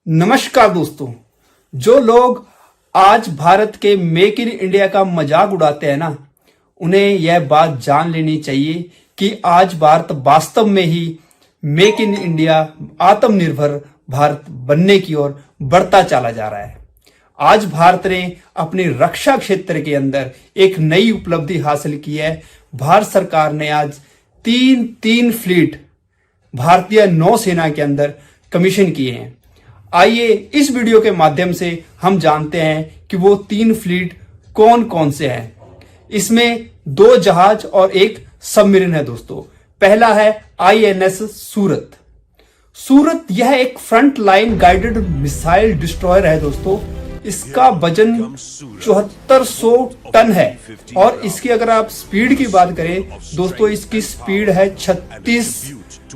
नमस्कार दोस्तों। जो लोग आज भारत के मेक इन इंडिया का मजाक उड़ाते हैं ना, उन्हें यह बात जान लेनी चाहिए कि आज भारत वास्तव में ही मेक इन इंडिया आत्मनिर्भर भारत बनने की ओर बढ़ता चला जा रहा है। आज भारत ने अपने रक्षा क्षेत्र के अंदर एक नई उपलब्धि हासिल की है। भारत सरकार ने आज तीन फ्लीट भारतीय नौसेना के अंदर कमीशन किए हैं। आइए इस वीडियो के माध्यम से हम जानते हैं कि वो 3 फ्लीट कौन कौन से हैं। इसमें 2 जहाज और 1 सबमरीन है दोस्तों। पहला है INS सूरत। सूरत यह एक front line guided missile destroyer है दोस्तों। इसका वजन 7400 टन है और इसकी अगर आप स्पीड की बात करें दोस्तों, इसकी स्पीड है 36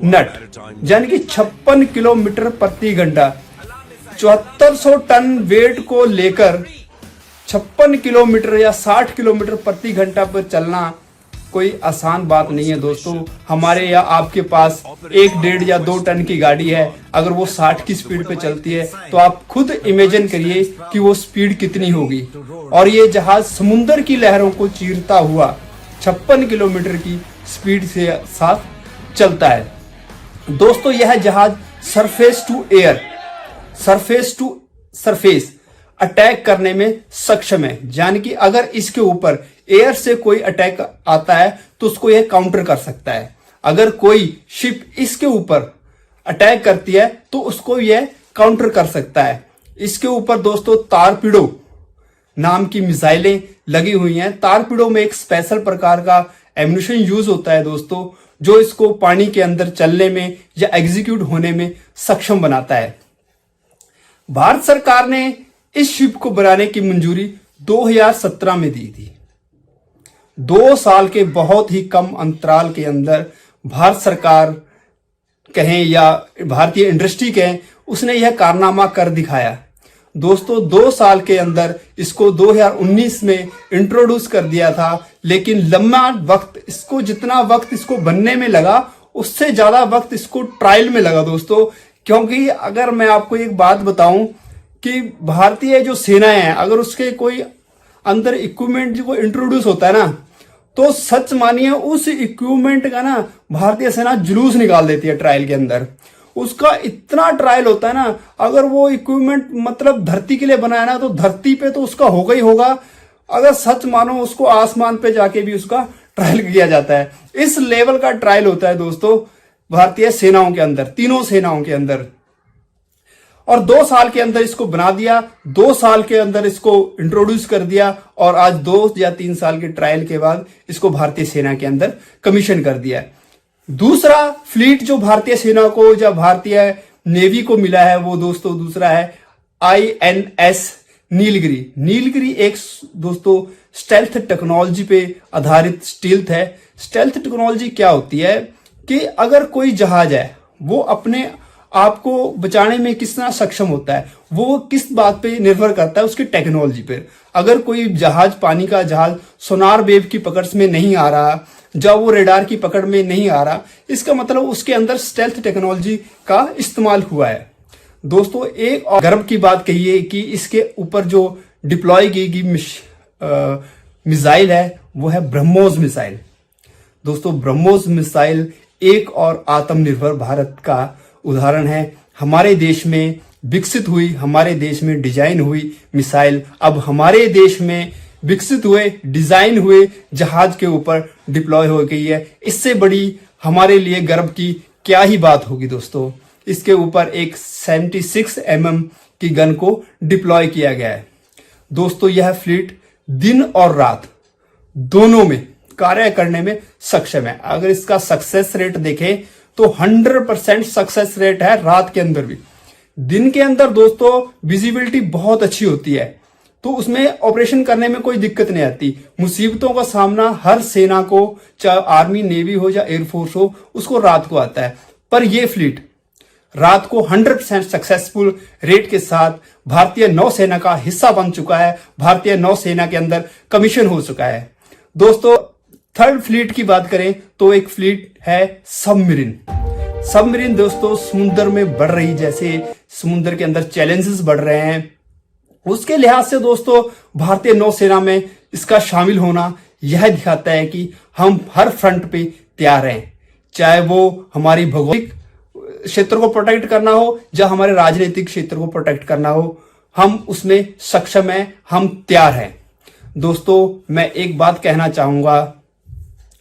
नट यानी कि 56 किलोमीटर प्रति घंटा। 7400 टन वेट को लेकर 56 किलोमीटर या 60 किलोमीटर प्रति घंटा पर चलना कोई आसान बात नहीं है दोस्तों। हमारे या आपके पास 1, 1.5 या 2 टन की गाड़ी है, अगर वो 60 की स्पीड पे चलती है तो आप खुद इमेजिन करिए कि वो स्पीड कितनी होगी। और ये जहाज समुद्र की लहरों को चीरता हुआ 56 किलोमीटर की स्पीड से साथ चलता है दोस्तों। यह जहाज surface to air, surface to surface attack करने में सक्षम है, यानी कि अगर इसके ऊपर एयर से कोई अटैक आता है तो उसको यह काउंटर कर सकता है। अगर कोई शिप इसके ऊपर अटैक करती है तो उसको यह काउंटर कर सकता है। इसके ऊपर दोस्तों तारपीडो नाम की मिसाइलें लगी हुई हैं। तारपीडो में एक स्पेशल प्रकार का एम्यूनिशन यूज होता है दोस्तों, जो इसको पानी के अंदर चलने में या एग्जीक्यूट होने में सक्षम बनाता है। भारत सरकार ने इस शिप को बनाने की मंजूरी 2017 में दी थी। 2 साल के बहुत ही कम अंतराल के अंदर भारत सरकार कहें या भारतीय इंडस्ट्री कहें, उसने यह कारनामा कर दिखाया दोस्तों। 2 साल के अंदर इसको 2019 में इंट्रोड्यूस कर दिया था, लेकिन लंबा वक्त इसको, जितना वक्त इसको बनने में लगा उससे ज्यादा वक्त इसको ट्रायल में लगा दोस्तों। क्योंकि अगर मैं आपको एक बात बताऊं कि भारतीय जो सेनाएं हैं, अगर उसके कोई अंदर इक्विपमेंट जो इंट्रोड्यूस होता है ना, तो सच मानिए उस इक्विपमेंट का ना भारतीय सेना जुलूस निकाल देती है ट्रायल के अंदर। उसका इतना ट्रायल होता है ना, अगर वो इक्विपमेंट मतलब धरती के लिए बनाया ना तो धरती पे तो उसका होगा ही होगा। अगर सच मानो उसको आसमान पे जाके भी उसका ट्रायल किया जाता है। इस लेवल का ट्रायल होता है दोस्तों भारतीय सेनाओं के अंदर, तीनों सेनाओं के अंदर। और 2 साल के अंदर इसको बना दिया, 2 साल के अंदर इसको इंट्रोड्यूस कर दिया और आज 2 या 3 साल के ट्रायल के बाद इसको भारतीय सेना के अंदर कमीशन कर दिया। दूसरा फ्लीट जो भारतीय सेना को या भारतीय नेवी को मिला है वो दोस्तों दूसरा है INS नीलगिरी। नीलगिरी एक दोस्तों स्टेल्थ टेक्नोलॉजी पे आधारित स्टील्थ है। स्टेल्थ टेक्नोलॉजी क्या होती है कि अगर कोई जहाज है वो अपने आपको बचाने में कितना सक्षम होता है, वो किस बात पे निर्भर करता है, उसकी टेक्नोलॉजी पे। अगर कोई जहाज, पानी का जहाज सोनार वेव की पकड़ में नहीं आ रहा, जब वो रेडार की पकड़ में नहीं आ रहा, इसका मतलब उसके अंदर स्टेल्थ टेक्नोलॉजी का इस्तेमाल हुआ है दोस्तों। एक और गर्व की बात कहिए कि इसके ऊपर जो डिप्लॉय की गई मिसाइल है वो है ब्रह्मोस मिसाइल दोस्तों। ब्रह्मोस मिसाइल एक और आत्मनिर्भर भारत का उदाहरण है। हमारे देश में विकसित हुई, हमारे देश में डिजाइन हुई मिसाइल अब हमारे देश में विकसित हुए, डिजाइन हुए जहाज के ऊपर डिप्लॉय हो गई है। इससे बड़ी हमारे लिए गर्व की क्या ही बात होगी दोस्तों। इसके ऊपर एक 76 mm की गन को डिप्लॉय किया गया है दोस्तों। यह फ्लीट दिन और रात दोनों में कार्य करने में सक्षम है। अगर इसका सक्सेस रेट देखें तो 100% सक्सेस रेट है। रात के अंदर भी, दिन के अंदर दोस्तों विजिबिलिटी बहुत अच्छी होती है, तो उसमें ऑपरेशन करने में कोई दिक्कत नहीं आती। मुसीबतों का सामना हर सेना को, चाहे आर्मी, नेवी हो या एयरफोर्स हो, उसको रात को आता है। पर यह फ्लीट रात को 100% सक्सेसफुल रेट के साथ भारतीय नौसेना का हिस्सा बन चुका है, भारतीय नौसेना के अंदर कमीशन हो चुका है दोस्तों। 3rd फ्लीट की बात करें तो एक फ्लीट है सबमरीन। सबमरीन दोस्तों समुद्र में बढ़ रही, जैसे समुद्र के अंदर चैलेंजेस बढ़ रहे हैं, उसके लिहाज से दोस्तों भारतीय नौसेना में इसका शामिल होना यह दिखाता है कि हम हर फ्रंट पे तैयार हैं, चाहे वो हमारी भौगोलिक क्षेत्र को प्रोटेक्ट करना हो या हमारे राजनीतिक क्षेत्र को प्रोटेक्ट करना हो, हम उसमें सक्षम हैं, हम तैयार हैं। दोस्तों मैं एक बात कहना चाहूंगा,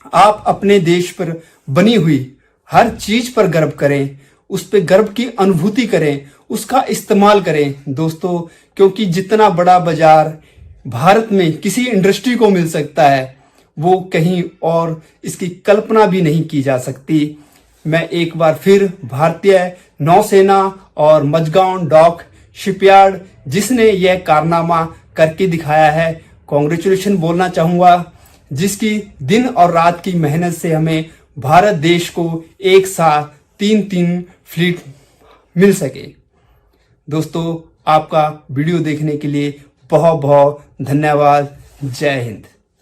आप अपने देश पर बनी हुई हर चीज पर गर्व करें, उस पर गर्व की अनुभूति करें, उसका इस्तेमाल करें दोस्तों, क्योंकि जितना बड़ा बाजार भारत में किसी इंडस्ट्री को मिल सकता है वो कहीं और इसकी कल्पना भी नहीं की जा सकती। मैं एक बार फिर भारतीय नौसेना और मजगांव डॉक शिपयार्ड जिसने यह कारनामा करके दिखाया है, कॉन्ग्रेचुलेशन बोलना चाहूंगा, जिसकी दिन और रात की मेहनत से हमें भारत देश को एक साथ 3 फ्लीट मिल सके। दोस्तों आपका वीडियो देखने के लिए बहुत बहुत धन्यवाद। जय हिंद।